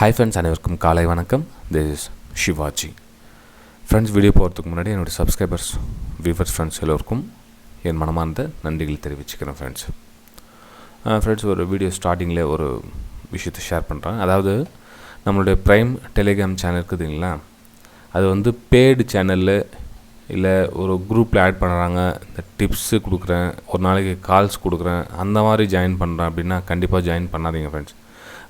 Hi friends, அனைவருக்கும் காலை வணக்கம். This is Shivaji. Friends, video போகிறதுக்கு முன்னாடி என்னோட சப்ஸ்கிரைபர்ஸ், வியூவர்ஸ், ஃப்ரெண்ட்ஸ் எல்லோருக்கும் என் மனமார்ந்த நன்றிகள் தெரிவிச்சுக்கிறேன் ஃப்ரெண்ட்ஸ். ஒரு வீடியோ ஸ்டார்டிங்கில் ஒரு விஷயத்தை ஷேர் பண்ணுறேன். அதாவது நம்மளுடைய ப்ரைம் டெலிகிராம் சேனல் இருக்குதுங்களா, அது வந்து பெய்டு சேனலில் இல்லை ஒரு குரூப்பில் ஆட் பண்ணுறாங்க, இந்த டிப்ஸு கொடுக்குறேன், ஒரு நாளைக்கு கால்ஸ் கொடுக்குறேன், அந்த மாதிரி ஜாயின் பண்ணுறேன் அப்படின்னா கண்டிப்பாக ஜாயின் பண்ணாதீங்க ஃப்ரெண்ட்ஸ்.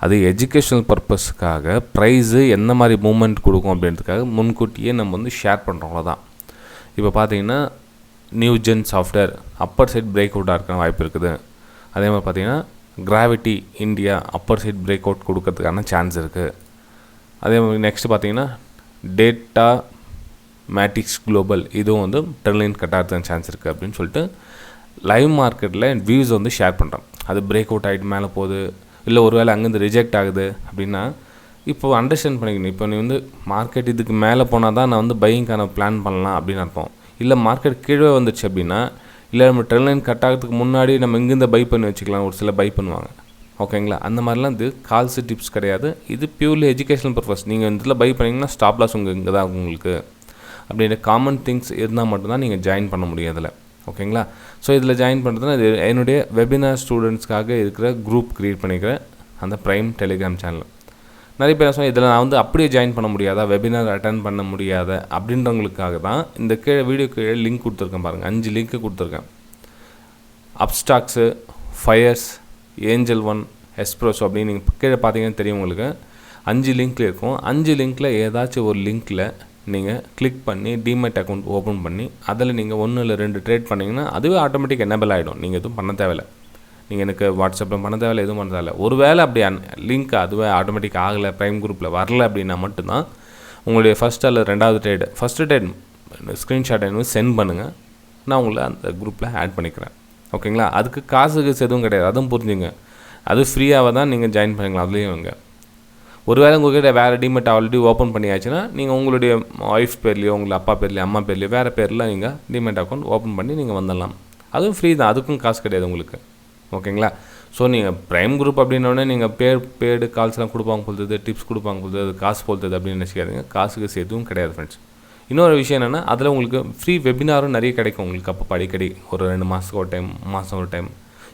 அது எஜுகேஷ்னல் பர்பஸ்க்காக ப்ரைஸு எந்த மாதிரி மூமெண்ட் கொடுக்கும் அப்படின்றதுக்காக முன்கூட்டியே நம்ம வந்து ஷேர் பண்ணுறவங்கள தான். இப்போ பார்த்தீங்கன்னா Newgen software upper side break அவுட்டாக இருக்கிற வாய்ப்பு இருக்குது. அதே மாதிரி பார்த்தீங்கன்னா gravity India upper side break out கொடுக்கறதுக்கான சான்ஸ் இருக்குது. அதே மாதிரி நெக்ஸ்ட்டு பார்த்தீங்கன்னா டேட்டா மேட்டிக்ஸ் குளோபல் இதுவும் வந்து ட்ரெண்ட் கட் ஆகிறதுக்கான சான்ஸ் இருக்குது அப்படின்னு சொல்லிட்டு லைவ் மார்க்கெட்டில் வியூஸ் வந்து ஷேர் பண்ணுறேன். அது பிரேக் அவுட் ஆகிட்டு மேலே போகுது, இல்லை ஒரு வேளை அங்கேருந்து ரிஜெக்ட் ஆகுது அப்படின்னா இப்போது அண்டர்ஸ்டாண்ட் பண்ணிக்கணும். இப்போ நீ வந்து மார்க்கெட் இதுக்கு மேலே போனால் தான் நான் வந்து பையிங்கான பிளான் பண்ணலாம் அப்படின்னு அர்த்தம். இல்லை மார்க்கெட் கீழே வந்துச்சு அப்படின்னா, இல்லை நம்ம ட்ரெண்ட் லைன் கட் ஆகிறதுக்கு முன்னாடி நம்ம இங்கேருந்து பை பண்ணி வச்சுக்கலாம், ஒரு சில பை பண்ணுவாங்க. ஓகேங்களா, அந்த மாதிரிலாம் இது கால்ஸு டிப்ஸ் கிடையாது. இது பியூர்லி எஜுகேஷனல் பர்பஸ். நீங்கள் இந்த இதில் பை பண்ணிங்கன்னா ஸ்டாப் லாஸ் இங்கே தான் உங்களுக்கு அப்படின்ற காமன் திங்ஸ் இருந்தால் மட்டும்தான் நீங்கள் ஜாயின் பண்ண முடியும் அதில். ஓகேங்களா, ஸோ இதில் ஜாயின் பண்ணுறதுனா இது என்னுடைய வெபினார் ஸ்டூடெண்ட்ஸ்க்காக இருக்கிற குரூப் க்ரியேட் பண்ணிக்கிறேன் அந்த ப்ரைம் டெலிகிராம் சேனல். நிறைய பேர் சொன்னால் இதில் நான் வந்து அப்படியே ஜாயின் பண்ண முடியாதா, வெபினார் அட்டன் பண்ண முடியாத அப்படின்றவங்களுக்காக தான் இந்த கீழே வீடியோ கீழே லிங்க் கொடுத்துருக்கேன் பாருங்கள். 5 லிங்க்கு கொடுத்துருக்கேன். அப்ஸ்டாக்ஸு, ஃபயர்ஸ், ஏஞ்சல் ஒன், எஸ்ப்ரோஸோ அப்படின்னு நீங்கள் கீழே பார்த்தீங்கன்னு தெரியும் உங்களுக்கு. 5 லிங்க்கில் இருக்கும். 5 லிங்க்கில் ஏதாச்சும் ஒரு லிங்க்கில் நீங்கள் கிளிக் பண்ணி டிமெட் அக்கௌண்ட் ஓப்பன் பண்ணி அதில் நீங்கள் 1 இல்லை 2 ட்ரேட் பண்ணிங்கன்னா அதுவே ஆட்டோமேட்டிக் எனேபிள் ஆகிடும். நீங்கள் எதுவும் பண்ண தேவையில்லை. நீங்கள் எனக்கு வாட்ஸ்அப்பில் பண்ண தேவையில்லை, எதுவும் பண்ண தேவையில்லை. ஒரு வேளை அப்படி லிங்க் அதுவே ஆட்டோமேட்டிக் ஆகலை, ப்ரைம் குரூப்பில் வரல அப்படின்னா மட்டும்தான் உங்களுடைய ஃபஸ்ட் அல்லது 2வது ட்ரேடு, ஃபஸ்ட்டு ட்ரேட் ஸ்க்ரீன்ஷாட் எனக்கு சென்ட் பண்ணுங்கள், நான் உங்களை அந்த குரூப்பில் ஆட் பண்ணிக்கிறேன். ஓகேங்களா, அதுக்கு காசுக்கு எதுவும் கிடையாது, அதுவும் புரிஞ்சுங்க. அது ஃப்ரீயாக தான் நீங்கள் ஜாயின் பண்ணிக்கலாம். அதுலேயும் இங்கே ஒருவேளை உங்கள்கிட்ட வேறு டிமெட் ஆல்ரெடி ஓப்பன் பண்ணியாச்சுன்னா நீங்கள் உங்களுடைய ஒய்ஃப் பேர்லையோ, உங்கள் அப்பா பேர்லையோ, அம்மா பேர்லையோ வேறு பேரில் நீங்கள் டிமெட் அக்கௌண்ட் ஓப்பன் பண்ணி நீங்கள் வந்துடலாம். அதுவும் ஃப்ரீ தான், அதுக்கும் காசு கிடையாது உங்களுக்கு. ஓகேங்களா, ஸோ நீங்கள் ப்ரைம் குரூப் அப்படின்னோடனே நீங்கள் பேடு கால்ஸ்லாம் கொடுப்பாங்க போகுது, டிப்ஸ் கொடுப்பாங்க போகுது, அது காசு போகுது அப்படின்னு நினச்சிக்காதீங்க. காசுக்கு எதுவும் கிடையாது ஃப்ரெண்ட்ஸ். இன்னொரு விஷயம் என்னென்னா, அதில் உங்களுக்கு ஃப்ரீ வெபினாரும் நிறைய கிடைக்கும் உங்களுக்கு. அப்போ அடிக்கடி ஒரு 2 மாதத்துக்கு ஒரு டைம், மாதம் ஒரு டைம்.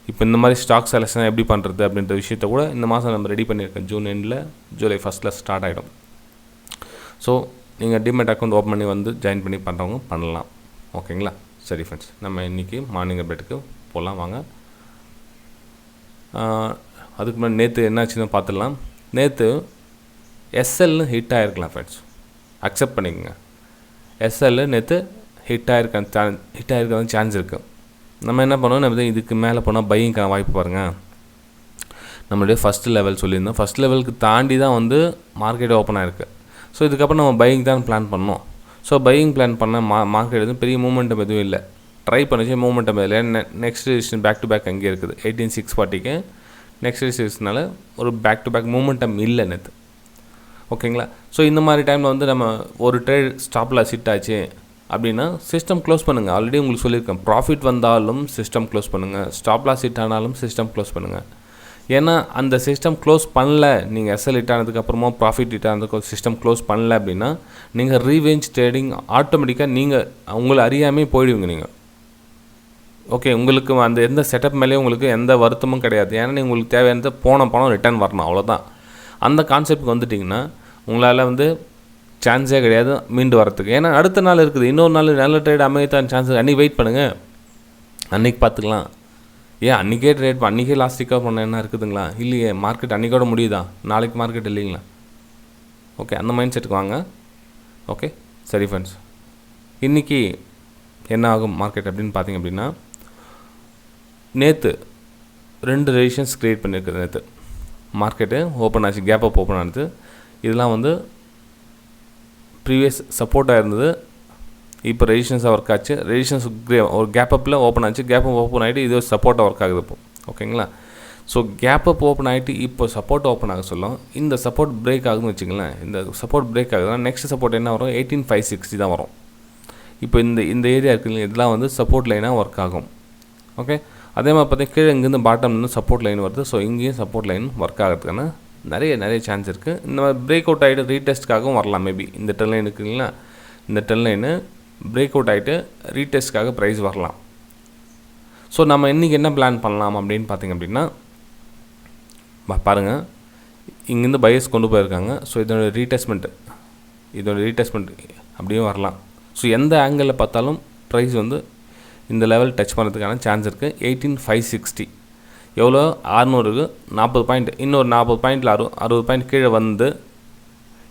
இப்போ இந்த மாதிரி ஸ்டாக் செலெக்ஷன் எப்படி பண்ணுறது அப்படின்ற விஷயத்த கூட இந்த மாதம் நம்ம ரெடி பண்ணியிருக்கேன். ஜூன் எண்டில் ஜூலை 1 ஸ்டார்ட் ஆகிடும். ஸோ நீங்கள் டிமெட் அக்கௌண்ட் ஓப்பன் பண்ணி வந்து ஜாயின் பண்ணி பண்ணுறவங்க பண்ணலாம். ஓகேங்களா, சரி ஃப்ரெண்ட்ஸ், நம்ம இன்றைக்கி மார்னிங் அப்டேட்டுக்கு போகலாம் வாங்க. அதுக்கு முன்னாடி நேற்று என்னாச்சுன்னு பார்த்துடலாம். நேற்று எஸ்எல்னு ஹிட் ஆகிருக்கலாம் ஃப்ரெண்ட்ஸ், அக்செப்ட் பண்ணிக்கோங்க. எஸ்எல்லு நேற்று ஹிட் ஆகிருக்க சான்ஸ் இருக்குது. நம்ம என்ன பண்ணோம், நம்ம இதுக்கு மேலே போனால் பையிங்கான வாய்ப்பு பாருங்கள். நம்மளுடைய ஃபஸ்ட்டு லெவல் சொல்லியிருந்தோம், ஃபஸ்ட் லெவலுக்கு தாண்டி தான் வந்து மார்க்கெட் ஓப்பன் ஆகிருக்கு. ஸோ இதுக்கப்புறம் நம்ம பையிங் தான் பிளான் பண்ணோம். ஸோ பையிங் பிளான் பண்ண மார்க்கெட் எதுவும் பெரிய மூமெண்டம் எதுவும் இல்லை, ட்ரை பண்ணிச்சு, மூமெண்டம் இல்லை. Next decision back to back அங்கேயே இருக்குது. 18640க்கு நெக்ஸ்ட் டிசிஷனால் ஒரு பேக் டு பேக் மூமெண்டம் இல்லை நேற்று. ஓகேங்களா, ஸோ இந்த மாதிரி டைமில் வந்து நம்ம ஒரு ட்ரேட் ஸ்டாப் லாஸ் ஹிட் ஆச்சு அப்படின்னா சிஸ்டம் க்ளோஸ் பண்ணுங்கள். ஆல்ரெடி உங்களுக்கு சொல்லியிருக்கேன், ப்ராஃபிட் வந்தாலும் சிஸ்டம் க்ளோஸ் பண்ணுங்கள், ஸ்டாப் லாஸ் ஹிட் ஆனாலும் சிஸ்டம் க்ளோஸ் பண்ணுங்கள். ஏன்னா அந்த சிஸ்டம் க்ளோஸ் பண்ணல, நீங்கள் எஸ்எல் ஹிட் ஆனதுக்கப்புறமா ப்ராஃபிட் ஹிட் ஆனதுக்கு சிஸ்டம் க்ளோஸ் பண்ணல அப்படின்னா நீங்கள் ரீவேஞ்ச் ட்ரேடிங் ஆட்டோமேட்டிக்காக நீங்கள் உங்களை அறியாமே போயிடுவீங்க நீங்கள். ஓகே, உங்களுக்கு அந்த எந்த செட்டப் மேலேயும் உங்களுக்கு எந்த வருத்தமும் கிடையாது. ஏன்னா உங்களுக்கு தேவையானது போன பணம் ரிட்டர்ன் வரணும், அவ்வளோதான். அந்த கான்செப்ட்டுக்கு வந்துட்டிங்கன்னா உங்களால் வந்து சான்ஸே கிடையாது மீண்டு வரத்துக்கு. ஏன்னா அடுத்த நாள் இருக்குது, இன்னொரு நாள் நல்ல ட்ரேட் அமையத்தான் சான்ஸ். அன்றைக்கி வெயிட் பண்ணுங்கள், அன்றைக்கி பார்த்துக்கலாம். ஏன் அன்றைக்கே ட்ரேட் அன்றைக்கே லாஸ்ட் ரிகவர் பண்ண என்ன இருக்குதுங்களா? இல்லையே, மார்க்கெட் அன்றைக்கோட முடியுதா, நாளைக்கு மார்க்கெட் இல்லைங்களா? ஓகே, அந்த மைண்ட் செட்டுக்கு வாங்க. ஓகே, சரி ஃப்ரெண்ட்ஸ், இன்றைக்கி என்ன ஆகும் மார்க்கெட் அப்படின்னு பார்த்தீங்க அப்படின்னா, நேற்று 2 ரெசிஸ்டன்ஸ் க்ரியேட் பண்ணியிருக்குது. நேற்று மார்க்கெட்டு ஓப்பன் ஆச்சு, கேப் அப் ஓப்பன் ஆனது. இதெல்லாம் வந்து ப்ரீவியஸ் சப்போர்ட்டாக இருந்தது, இப்போ ரெசிஸ்டன்ஸாக ஒர்க் ஆச்சு. ரெசிஸ்டன்ஸ் ஒரு கேப் அப்பில் ஓப்பன் ஆச்சு, கேப் அப் ஓப்பன் ஆகிட்டு இது சப்போர்ட்டாக ஒர்க் ஆகுது இப்போ. ஓகேங்களா, ஸோ கேப் அப் ஓப்பன் ஆகிட்டு இப்போ சப்போர்ட் ஓப்பன் ஆக சொல்லும். இந்த சப்போர்ட் பிரேக் ஆகுதுன்னு வச்சுங்களேன். இந்த சப்போர்ட் பிரேக் ஆகுதுன்னா நெக்ஸ்ட் சப்போர்ட் என்ன வரும், 18560 தான் வரும். இப்போ இந்த ஏரியா இருக்குல்ல, இதெல்லாம் வந்து சப்போர்ட் லைனாக ஒர்க் ஆகும். ஓகே, அதே மாதிரி பார்த்தீங்கன்னா கீழே இங்கேருந்து பாட்டம்லேருந்து சப்போர்ட் லைன் வருது. ஸோ இங்கேயும் சப்போர்ட் லைன் ஒர்க் ஆகிறதுக்கான நிறைய சான்ஸ் இருக்குது. இந்த மாதிரி பிரேக் அவுட் ஆகிட்டு ரீடெஸ்ட்காகவும் வரலாம். மேபி இந்த ட்ரெண்ட் லைன் இருக்குங்களா, இந்த ட்ரெண்ட் லைனு பிரேக் அவுட் ஆகிட்டு ரீடெஸ்ட்காக ப்ரைஸ் வரலாம். ஸோ நம்ம இன்றைக்கி என்ன பிளான் பண்ணலாம் அப்படின்னு பார்த்திங்க அப்படின்னா, பாருங்கள், இங்கேருந்து பையர்ஸ் கொண்டு போயிருக்காங்க. ஸோ இதோட ரீடெஸ்ட்மெண்ட் அப்படியும் வரலாம். ஸோ எந்த ஆங்கிளில் பார்த்தாலும் ப்ரைஸ் வந்து இந்த லெவல் டச் பண்ணுறதுக்கான சான்ஸ் இருக்குது. 18,560 எவ்வளோ, 600க்கு 40 பாயிண்ட், இன்னொரு 40 பாயிண்டில் 60 பாயிண்ட் கீழே வந்து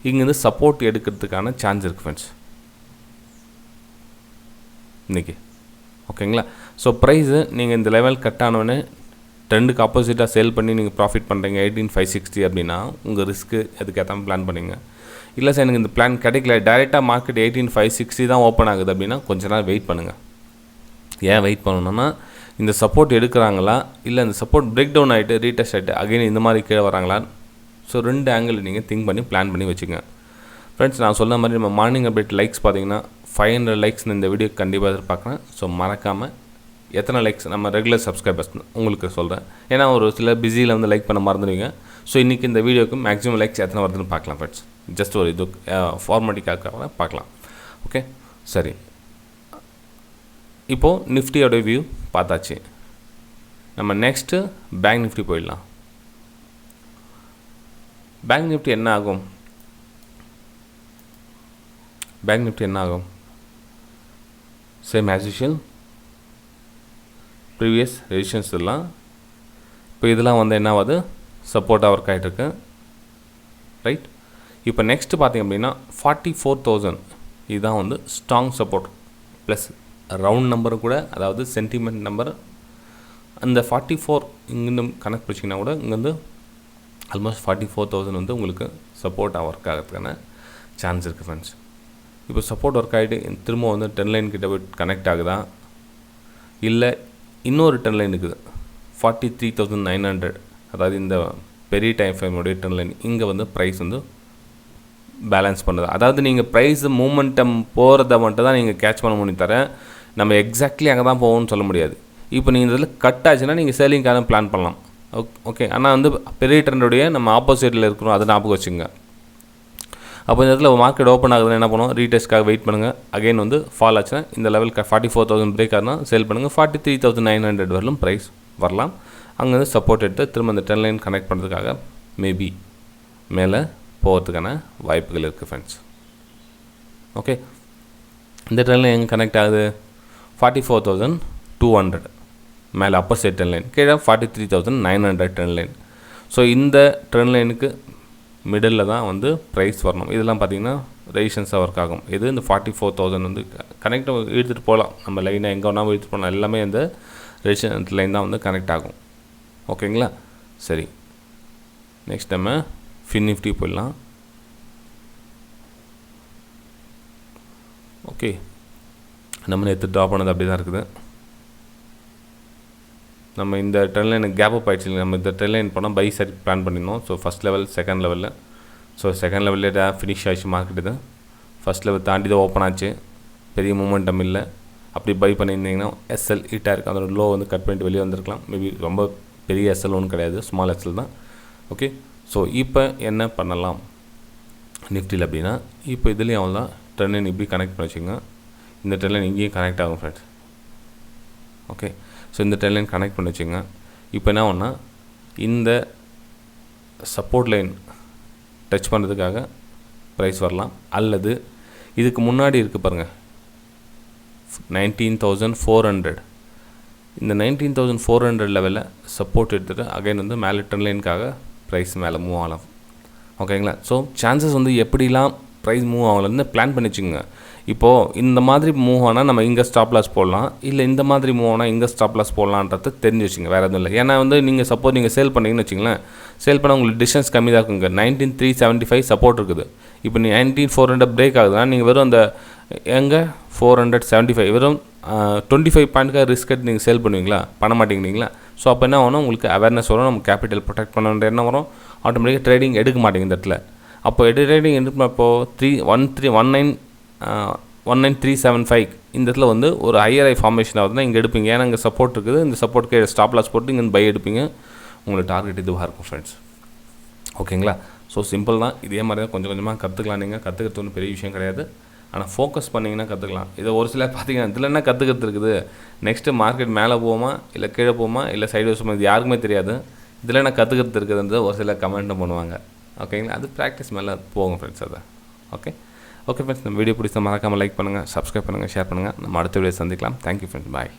இங்கேருந்து சப்போர்ட் எடுக்கிறதுக்கான சான்ஸ் இருக்குது ஃப்ரெண்ட்ஸ் இன்றைக்கி. ஓகேங்களா? ஸோ ப்ரைஸு நீங்கள் இந்த லெவல் கட் ஆனோடனே ட்ரெண்டுக்கு ஆப்போசிட்டாக சேல் பண்ணி நீங்கள் ப்ராஃபிட் பண்ணுறீங்க 18,560 அப்படின்னா உங்கள் ரிஸ்க்கு அதுக்கேற்ற பிளான் பண்ணிங்க. இல்லை சார் எனக்கு இந்த பிளான் கிடைக்கல, டைரெக்டாக மார்க்கெட் 18,560 தான் ஓப்பன் ஆகுது அப்படின்னா கொஞ்ச நேரம் வெயிட் பண்ணுங்கள். ஏன் வெயிட் பண்ணணும்னா, இந்த சப்போர்ட் எடுக்கிறாங்களா, இல்லை இந்த சப்போர்ட் பிரேக் டவுன் ஆகிட்டு ரீடெஸ்ட் ஆகிட்டு அகைன் இந்த மாதிரி கீழே வராங்களா. ஸோ 2 ஆங்கிள் நீங்கள் திங்க் பண்ணி பிளான் பண்ணி வச்சுங்க ஃப்ரெண்ட்ஸ். நான் சொன்ன மாதிரி நம்ம மார்னிங் அப்டேட் லைக்ஸ் பார்த்தீங்கன்னா 500 லைக்ஸ் இந்த வீடியோ கண்டிப்பாக எதிர்பார்க்குறேன். ஸோ மறக்காமல் எத்தனை லைக்ஸ் நம்ம ரெகுலர் சப்ஸ்கிரைபர்ஸ் உங்களுக்கு சொல்கிறேன். ஏன்னா ஒரு சில பிஸியில் வந்து லைக் பண்ண மறந்துடுவீங்க. ஸோ இன்றைக்கி இந்த வீடியோக்கு மேக்ஸிமம் லைக்ஸ் எத்தனை வருதுன்னு பார்க்கலாம் ஃப்ரெண்ட்ஸ். ஜஸ்ட் ஒரு இது ஃபார்மாலிட்டிக்காக பார்க்கலாம். ஓகே, சரி. இப்போது நிஃப்டியோட வியூ பார்த்தாச்சு. நம்ம நெக்ஸ்ட்டு பேங்க் நிஃப்டி போயிடலாம். பேங்க் நிஃப்டி என்ன ஆகும்? பேங்க் நிஃப்டி என்ன ஆகும்? Same as usual previous resistance எல்லாம் இப்போ இதெல்லாம் வந்து என்ன ஆகுது, சப்போர்ட்டாக ஒர்க் ஆகிட்டுருக்கு. ரைட், இப்போ நெக்ஸ்ட்டு பார்த்திங்க அப்படின்னா 44,000 இதுதான் வந்து strong support plus round number கூட, அதாவது சென்டிமெண்ட் நம்பர். அந்த 44 இங்கேருந்து கனெக்ட் வச்சிங்கன்னா கூட இங்கே வந்து ஆல்மோஸ்ட் 44,000 வந்து உங்களுக்கு சப்போர்ட்டாக ஒர்க் ஆகிறதுக்கான சான்ஸ் இருக்குது ஃப்ரெண்ட்ஸ். இப்போ சப்போர்ட் ஒர்க் ஆகிட்டு திரும்ப வந்து 10 லைன் கிட்ட போய் கனெக்ட் ஆகுதா, இல்லை இன்னொரு 10 லைன் இருக்குது 43,900, அதாவது இந்த பெரிய டைம் ஃப்ரேமுடைய 10 லைன் இங்கே வந்து ப்ரைஸ் வந்து பேலன்ஸ் பண்ணுது. அதாவது நீங்கள் ப்ரைஸ் மூமெண்டம் போகிறத மட்டும் தான் நீங்கள் கேட்ச் பண்ண முடியும், தர நம்ம எக்ஸாக்ட்லி அங்கே தான் போகணும்னு சொல்ல முடியாது. இப்போ நீங்கள் இதில் கட் ஆச்சுன்னா நீங்கள் சேலிங்கான பிளான் பண்ணலாம். ஓகே, ஆனால் வந்து பெரிய ட்ரெண்டுடைய நம்ம ஆப்போசிட்டில் இருக்கிறோம், அதை ஞாபகம் வச்சுங்க. அப்போ இந்த இடத்துல மார்க்கெட் ஓப்பன் ஆகுதுன்னு என்ன பண்ணுவோம், ரீடெஸ்ட்காக வெயிட் பண்ணுங்கள். அகைன் வந்து ஃபால் ஆச்சுன்னா இந்த லெவல் 44,000 பிரேக் ஆகுதுன்னா சேல் பண்ணுங்கள். 43,900 வரலும் ப்ரைஸ் வரலாம். அங்கே வந்து சப்போர்ட் எடுத்து திரும்ப இந்த 10 லைன் கனெக்ட் பண்ணுறதுக்காக மேபி மேலே போகிறதுக்கான வாய்ப்புகள் இருக்குது ஃப்ரெண்ட்ஸ். ஓகே, இந்த 10 லைன் எங்கே கனெக்ட் ஆகுது, 44,200 மேலே அப்பர் சைட் 10 லைன், கீழே 43,900 10 லைன். ஸோ இந்த 10 லைனுக்கு மிடில் தான் வந்து ப்ரைஸ் வரணும். இதெல்லாம் பார்த்திங்கன்னா ரெசிஸ்டன்ஸாக ஒர்க் ஆகும். இது இந்த 44,000 வந்து கனெக்டாக இழுத்துட்டு போகலாம். நம்ம லைனாக எங்கே வேணாலும் இழுத்துட்டு போகலாம். எல்லாமே இந்த ரெசிஸ்டன்ஸ் லைன் தான் வந்து கனெக்ட் ஆகும். ஓகேங்களா? சரி, நெக்ஸ்ட் நம்ம ஃபின் நிஃப்டி போயிடலாம். ஓகே, நம்ம நேற்று ட்ரா பண்ணது அப்படி தான் இருக்குது. நம்ம இந்த 10 லைன் கேப் அப் ஆகிடுச்சு. நம்ம இந்த 10 லைன் போனால் பை சைட் பிளான் பண்ணியிருந்தோம். ஸோ ஃபஸ்ட் லெவல், செகண்ட் லெவலில். ஸோ செகண்ட் லெவலில் ஃபினிஷ் ஆகிடுச்சு மார்க்கெட். இது ஃபஸ்ட் லெவல் தாண்டி தான் ஓப்பன் ஆச்சு. பெரிய மூமெண்டம் இல்லை. அப்படி பை பண்ணியிருந்தீங்கன்னா எஸ்எல் ஹீட்டாக இருக்குது. அதோட லோ வந்து கட் பண்ணிட்டு வெளியே வந்திருக்கலாம். மேபி ரொம்ப பெரிய எஸ்எல் ஒன்றும் கிடையாது, ஸ்மால் எஸ்எல் தான். ஓகே, ஸோ இப்போ என்ன பண்ணலாம் நிஃப்டியில் அப்படின்னா, இப்போ இதுலேயும் அவ்வளோ தான் 10 லைன் இப்படி கனெக்ட் பண்ணி வச்சுங்க. இந்த 10 லைன் இங்கேயும் கனெக்ட் ஆகும் ஃப்ரெண்ட்ஸ். ஓகே, ஸோ இந்த 10 லைன் கனெக்ட் பண்ணி வச்சுங்க. இப்போ என்ன ஒன்றா இந்த சப்போர்ட் லைன் டச் பண்ணுறதுக்காக ப்ரைஸ் வரலாம். அல்லது இதுக்கு முன்னாடி இருக்குது பாருங்கள் 19,400, இந்த 19,400 லெவலில் சப்போர்ட் எடுத்துகிட்டு அகைன் வந்து மேலே 10 லைனுக்காக ப்ரைஸ் மேலே மூவ் ஆகலாம். ஓகேங்களா? ஸோ சான்சஸ் வந்து எப்படிலாம் ப்ரைஸ் மூவ் ஆகலன்னு பிளான் பண்ணி வச்சுங்க. இப்போது இந்த மாதிரி மூவ் ஆனால் நம்ம இங்கே ஸ்டாப் லாஸ் போடலாம், இல்லை இந்த மாதிரி மூவ் ஆனால் இங்கே ஸ்டாப் லாஸ் போடலான்றத தெரிஞ்சு வச்சுங்க. வேறு எதுவும் இல்லை. ஏன்னா வந்து நீங்கள் சப்போஸ் நீங்கள் சேல் பண்ணிங்கன்னு வச்சிங்களேன், சேல் பண்ணால் உங்களுக்கு டிஸ்டன்ஸ் கம்மி தான் இருக்குங்க. 19,375 சப்போர்ட் இருக்குது. இப்போ நீங்கள் 19,400 பிரேக் ஆகுதுன்னா நீங்கள் வெறும் அந்த எங்கே 475 வெறும் 25 பாயிண்ட்டுக்காக ரிஸ்க் எடுத்து நீங்கள் சேல் பண்ணுவீங்களா? பண்ண மாட்டேங்கிறீங்களா? ஸோ அப்போ என்ன ஆகணும், உங்களுக்கு அவேர்னஸ் வரும். நம்ம கேபிட்டல் ப்ரொடெக்ட் பண்ண வேண்டிய என்ன வரும், ஆட்டோமேட்டிக்காக ட்ரேடிங் எடுக்க மாட்டேங்க இந்த இடத்துல. அப்போ ட்ரேடிங் எடுத்து இப்போது 19,375 இந்த இடத்துல வந்து ஒரு ஹையர் ஐ ஃபார்மேஷன் ஆகுதுன்னா இங்கே எடுப்பீங்க. ஏன்னா இங்கே சப்போர்ட் இருக்குது. இந்த சப்போர்ட்டுக்கு ஸ்டாப் லாஸ் போட்டு இங்கே பை எடுப்பீங்க. உங்களுக்கு டார்கெட் இதுவாக இருக்கும் ஃப்ரெண்ட்ஸ். ஓகேங்களா? ஸோ சிம்பிள் தான். இதே மாதிரி தான் கொஞ்சம் கொஞ்சமாக கற்றுக்கலாம். நீங்கள் கற்றுக்கிறது ஒன்றும் பெரிய விஷயம் கிடையாது. ஆனால் ஃபோக்கஸ் பண்ணிங்கன்னா கற்றுக்கலாம். இதை ஒரு சிலர் பார்த்தீங்கன்னா இதில் என்ன கற்றுக்கிறது இருக்குது, நெக்ஸ்ட்டு மார்க்கெட் மேலே போகுமா இல்லை கீழே போகுமா இல்லை சைடு போகுமா, இது யாருக்குமே தெரியாது. இதில் என்ன கற்றுக்கிறது இருக்குதுன்றது ஒரு சிலர் கமெண்ட்டும் பண்ணுவாங்க. ஓகேங்களா? அது ப்ராக்டிஸ் மேலே போகும் ஃப்ரெண்ட்ஸ். அதை ஓகே ஃப்ரெண்ட்ஸ், நம்ம வீடியோ பிடிச்சா மறக்காமல் லைக் பண்ணுங்கள், சப்ஸ்கிரைப் பண்ணுங்கள், ஷேர் பண்ணுங்கள். நம்ம அடுத்த வீடியோ சந்திக்கலாம். தேங்க்யூ ஃப்ரெண்ட்ஸ், பாய்.